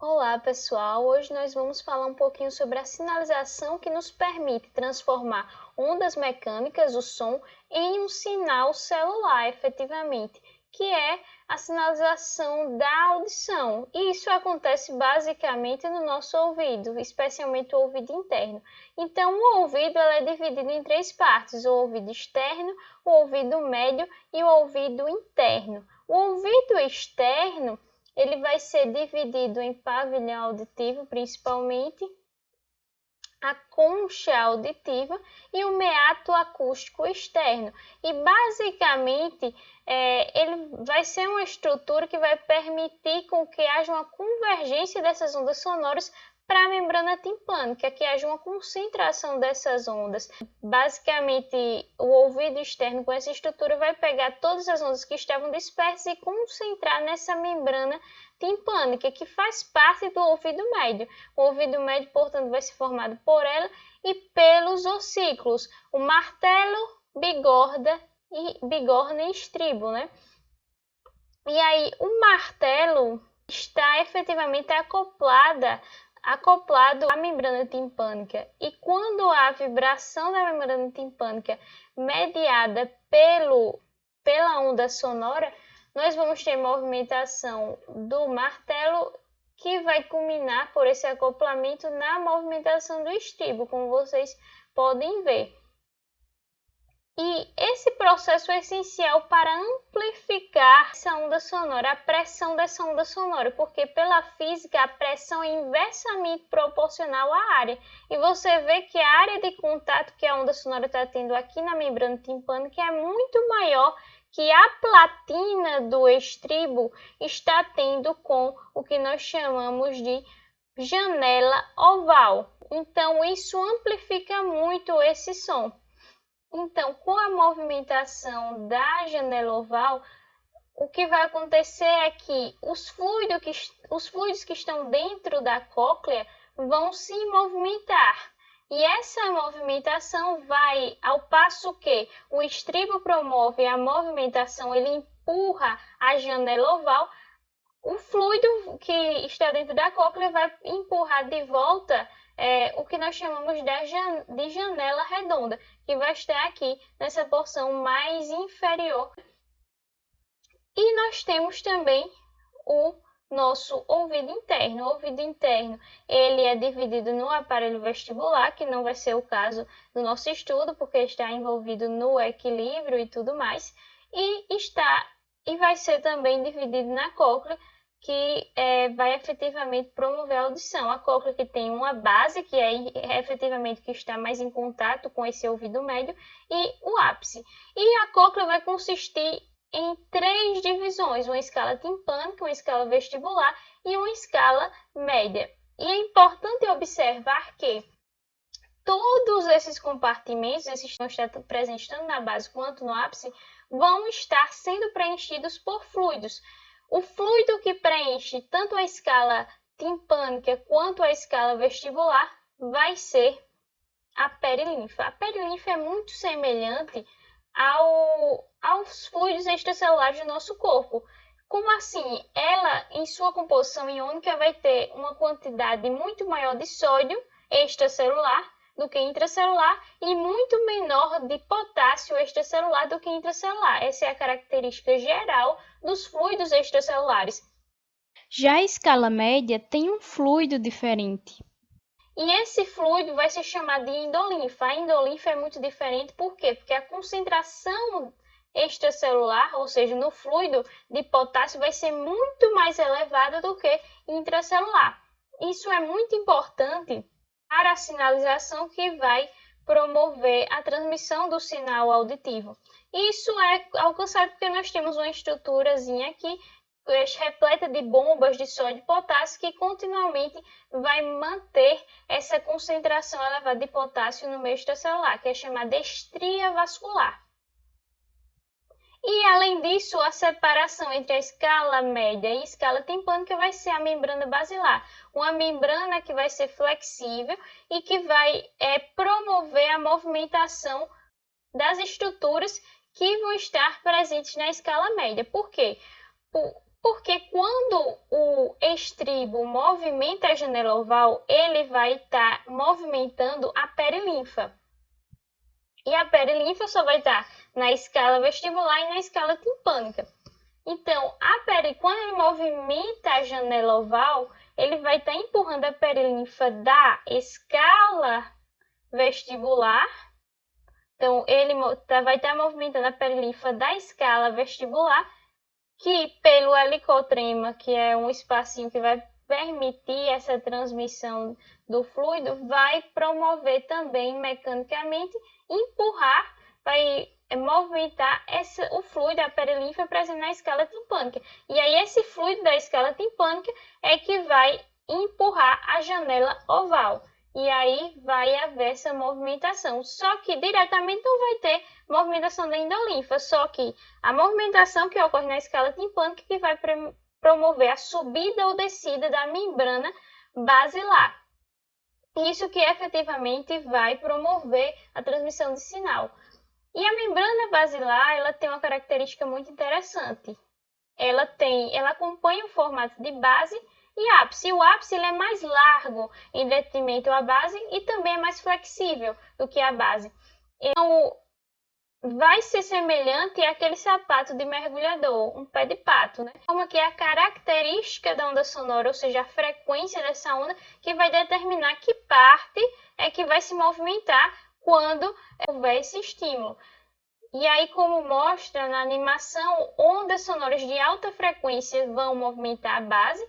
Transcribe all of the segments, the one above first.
Olá, pessoal! Hoje nós vamos falar um pouquinho sobre a sinalização que nos permite transformar ondas mecânicas, o som, em um sinal celular, efetivamente, que é a sinalização da audição. E isso acontece basicamente no nosso ouvido, especialmente o ouvido interno. Então, o ouvido é dividido em três partes: o ouvido externo, o ouvido médio e o ouvido interno. O ouvido externo ele vai ser dividido em pavilhão auditivo, principalmente, a concha auditiva e o meato acústico externo. E basicamente ele vai ser uma estrutura que vai permitir com que haja uma convergência dessas ondas sonoras para a membrana timpânica, que haja uma concentração dessas ondas. Basicamente, o ouvido externo com essa estrutura vai pegar todas as ondas que estavam dispersas e concentrar nessa membrana timpânica, que faz parte do ouvido médio. O ouvido médio, portanto, vai ser formado por ela e pelos ossículos, o martelo, bigorna e estribo, né? E aí, o martelo está efetivamente acoplado à membrana timpânica. E quando há vibração da membrana timpânica mediada pela onda sonora, nós vamos ter movimentação do martelo que vai culminar por esse acoplamento na movimentação do estribo, como vocês podem ver. E esse processo é essencial para amplificar essa onda sonora, a pressão dessa onda sonora, porque pela física a pressão é inversamente proporcional à área. E você vê que a área de contato que a onda sonora está tendo aqui na membrana timpânica é muito maior que a platina do estribo está tendo com o que nós chamamos de janela oval. Então isso amplifica muito esse som. Então, com a movimentação da janela oval, o que vai acontecer é que os fluidos que estão dentro da cóclea vão se movimentar. E essa movimentação vai, ao passo que o estribo promove a movimentação, ele empurra a janela oval, o fluido que está dentro da cóclea vai empurrar de volta o que nós chamamos de janela redonda, que vai estar aqui nessa porção mais inferior. E nós temos também o nosso ouvido interno. O ouvido interno ele é dividido no aparelho vestibular, que não vai ser o caso do nosso estudo, porque está envolvido no equilíbrio e tudo mais, e vai ser também dividido na cóclea, que vai efetivamente promover a audição. A cóclea que tem uma base, que é efetivamente que está mais em contato com esse ouvido médio, e o ápice. E a cóclea vai consistir em três divisões: uma escala timpânica, uma escala vestibular e uma escala média. E é importante observar que todos esses compartimentos, esses que estão presentes tanto na base quanto no ápice, vão estar sendo preenchidos por fluidos. O fluido que preenche tanto a escala timpânica quanto a escala vestibular vai ser a perilinfa. A perilinfa é muito semelhante aos fluidos extracelulares do nosso corpo. Como assim? Ela, em sua composição iônica, vai ter uma quantidade muito maior de sódio extracelular do que intracelular e muito menor de potássio extracelular do que intracelular. Essa é a característica geral dos fluidos extracelulares. Já a escala média tem um fluido diferente. E esse fluido vai ser chamado de endolinfa. A endolinfa é muito diferente, por quê? Porque a concentração extracelular, ou seja, no fluido de potássio, vai ser muito mais elevada do que intracelular. Isso é muito importante para a sinalização que vai promover a transmissão do sinal auditivo. Isso é alcançado porque nós temos uma estruturazinha aqui repleta de bombas de sódio e potássio que continuamente vai manter essa concentração elevada de potássio no meio extracelular, que é chamada estria vascular. E, além disso, a separação entre a escala média e a escala timpânica vai ser a membrana basilar, uma membrana que vai ser flexível e que vai promover a movimentação das estruturas que vão estar presentes na escala média. Por quê? Porque quando o estribo movimenta a janela oval, ele vai estar movimentando a perilinfa. E a perilinfa só vai estar na escala vestibular e na escala timpânica. Então, quando ele movimenta a janela oval, ele vai estar empurrando a perilinfa da escala vestibular. Então, ele vai estar movimentando a perilinfa da escala vestibular, que pelo helicotrema, que é um espacinho que vai permitir essa transmissão do fluido, vai promover também mecanicamente, empurrar, vai movimentar o fluido, a perilinfa presente na escala timpânica. E aí esse fluido da escala timpânica é que vai empurrar a janela oval. E aí vai haver essa movimentação. Só que diretamente não vai ter movimentação da endolinfa, só que a movimentação que ocorre na escala timpânica que vai promover a subida ou descida da membrana basilar. Isso que efetivamente vai promover a transmissão de sinal. E a membrana basilar, ela tem uma característica muito interessante. Ela acompanha o formato de base e ápice. O ápice ele é mais largo em detrimento à base e também é mais flexível do que a base. Então, vai ser semelhante àquele sapato de mergulhador, um pé de pato, né? Como que é a característica da onda sonora, ou seja, a frequência dessa onda, que vai determinar que parte é que vai se movimentar quando houver esse estímulo. E aí, como mostra na animação, ondas sonoras de alta frequência vão movimentar a base,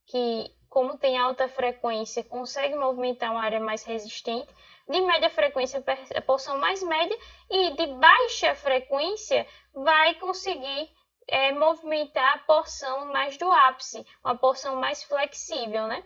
que, como tem alta frequência, consegue movimentar uma área mais resistente. De média frequência, a porção mais média, e de baixa frequência, vai conseguir movimentar a porção mais do ápice, uma porção mais flexível, né?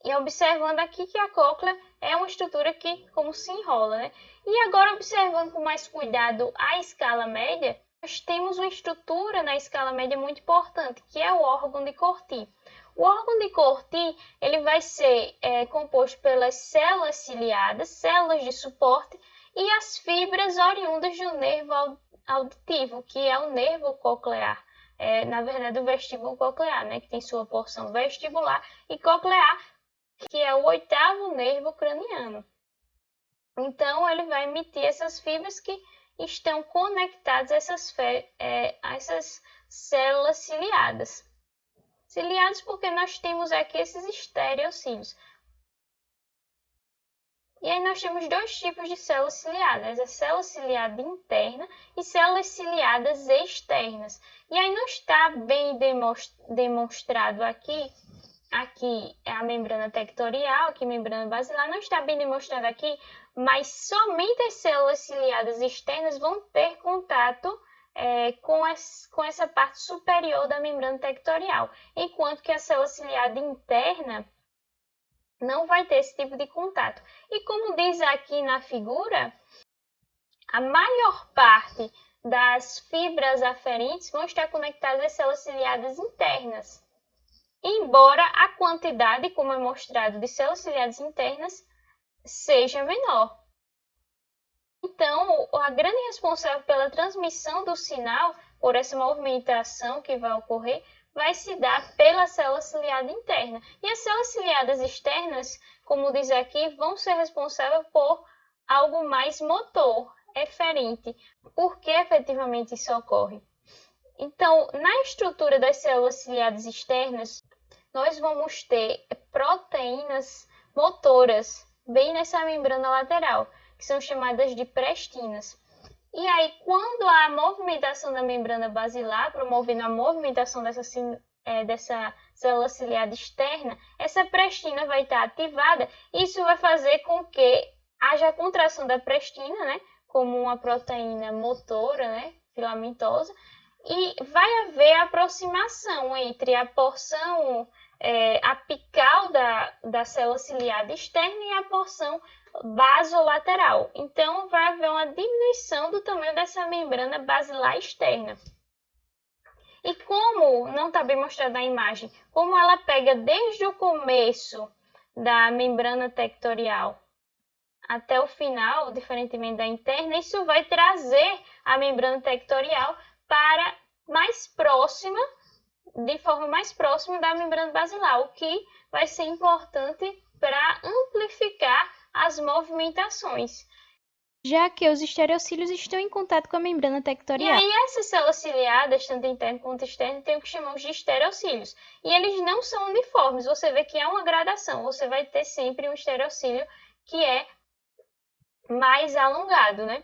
E observando aqui que a cóclea é uma estrutura que como se enrola, né? E agora observando com mais cuidado a escala média, nós temos uma estrutura na escala média muito importante, que é o órgão de Corti. O órgão de Corti ele vai ser composto pelas células ciliadas, células de suporte e as fibras oriundas do nervo auditivo, que é o nervo coclear. Na verdade, o vestíbulo coclear, né, que tem sua porção vestibular e coclear, que é o 8º nervo craniano. Então, ele vai emitir essas fibras que estão conectadas a essas células ciliadas. Ciliadas porque nós temos aqui esses estereocílios. E aí nós temos dois tipos de células ciliadas, a célula ciliada interna e células ciliadas externas. E aí não está bem demonstrado aqui é a membrana tectorial, aqui a membrana basilar, não está bem demonstrado aqui, mas somente as células ciliadas externas vão ter contato com essa parte superior da membrana tectorial, enquanto que a célula ciliada interna não vai ter esse tipo de contato. E como diz aqui na figura, a maior parte das fibras aferentes vão estar conectadas às células ciliadas internas, embora a quantidade, como é mostrado, de células ciliadas internas seja menor. Então, a grande responsável pela transmissão do sinal, por essa movimentação que vai ocorrer, vai se dar pela célula ciliada interna. E as células ciliadas externas, como diz aqui, vão ser responsáveis por algo mais motor, eferente. Por que efetivamente isso ocorre? Então, na estrutura das células ciliadas externas, nós vamos ter proteínas motoras bem nessa membrana lateral, que são chamadas de prestinas. E aí, quando a movimentação da membrana basilar, promovendo a movimentação dessa célula ciliada externa, essa prestina vai estar ativada. Isso vai fazer com que haja a contração da prestina, né, como uma proteína motora, né, filamentosa, e vai haver aproximação entre a porção apical da célula ciliada externa e a porção basolateral. Então, vai haver uma diminuição do tamanho dessa membrana basilar externa. E como não está bem mostrado na imagem, como ela pega desde o começo da membrana tectorial até o final, diferentemente da interna, isso vai trazer a membrana tectorial para mais próxima de forma mais próxima da membrana basilar, o que vai ser importante para amplificar as movimentações. Já que os estereocílios estão em contato com a membrana E tectorial. aí essas células ciliadas, tanto interna quanto externa, tem o que chamamos de estereocílios. E eles não são uniformes, você vê que há uma gradação, você vai ter sempre um estereocílio que é mais alongado, né?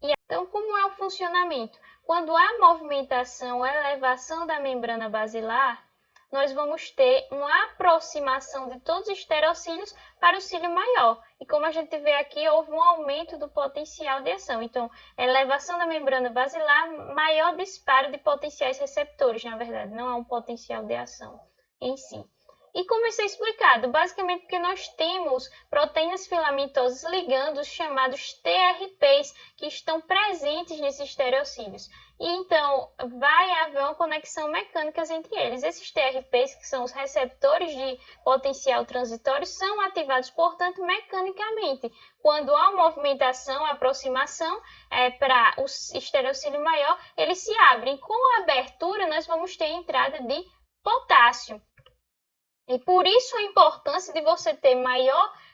Então, como é o funcionamento? Quando há movimentação, elevação da membrana basilar, nós vamos ter uma aproximação de todos os estereocílios para o cílio maior. E como a gente vê aqui, houve um aumento do potencial de ação. Então, elevação da membrana basilar, maior disparo de potenciais receptores, na verdade, não é um potencial de ação em si. E como isso é explicado? Basicamente porque nós temos proteínas filamentosas ligando os chamados TRPs, que estão presentes nesses estereocílios. E então, vai haver uma conexão mecânica entre eles. Esses TRPs, que são os receptores de potencial transitório, são ativados, portanto, mecanicamente. Quando há uma movimentação, aproximação para o estereocílio maior, eles se abrem. Com a abertura, nós vamos ter a entrada de potássio. E por isso a importância de você ter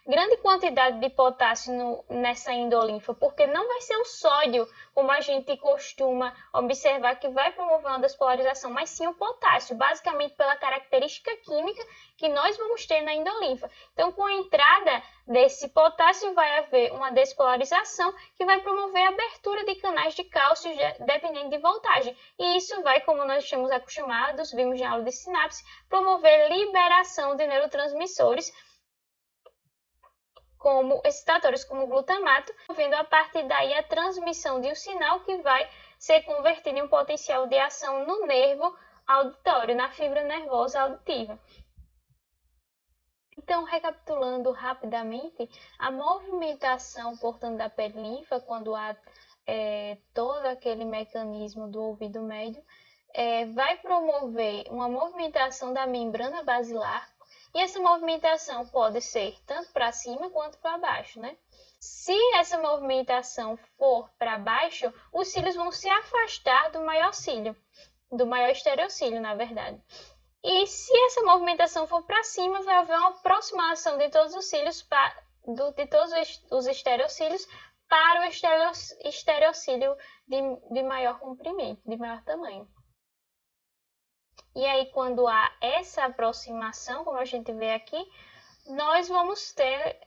grande quantidade de potássio nessa endolinfa, porque não vai ser o sódio, como a gente costuma observar, que vai promover uma despolarização, mas sim o potássio, basicamente pela característica química que nós vamos ter na endolinfa. Então, com a entrada desse potássio, vai haver uma despolarização que vai promover a abertura de canais de cálcio dependendo de voltagem. E isso vai, como nós estamos acostumados, vimos na aula de sinapse, promover liberação de neurotransmissores como excitatórios, como o glutamato, vendo a partir daí a transmissão de um sinal que vai ser convertido em um potencial de ação no nervo auditório, na fibra nervosa auditiva. Então, recapitulando rapidamente, a movimentação, portanto, da perilinfa, quando há todo aquele mecanismo do ouvido médio, vai promover uma movimentação da membrana basilar, e essa movimentação pode ser tanto para cima quanto para baixo, né? Se essa movimentação for para baixo, os cílios vão se afastar do maior cílio, do maior estereocílio, na verdade. E se essa movimentação for para cima, vai haver uma aproximação de todos os cílios, de todos os estereocílios para o estereocílio de maior comprimento, de maior tamanho. E aí, quando há essa aproximação, como a gente vê aqui, nós vamos ter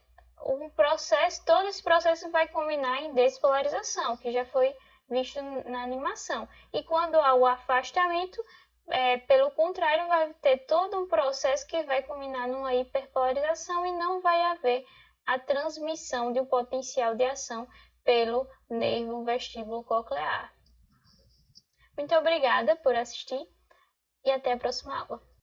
um processo, todo esse processo vai culminar em despolarização, que já foi visto na animação. E quando há o afastamento, pelo contrário, vai ter todo um processo que vai culminar numa hiperpolarização e não vai haver a transmissão de um potencial de ação pelo nervo vestíbulo coclear. Muito obrigada por assistir e até a próxima aula.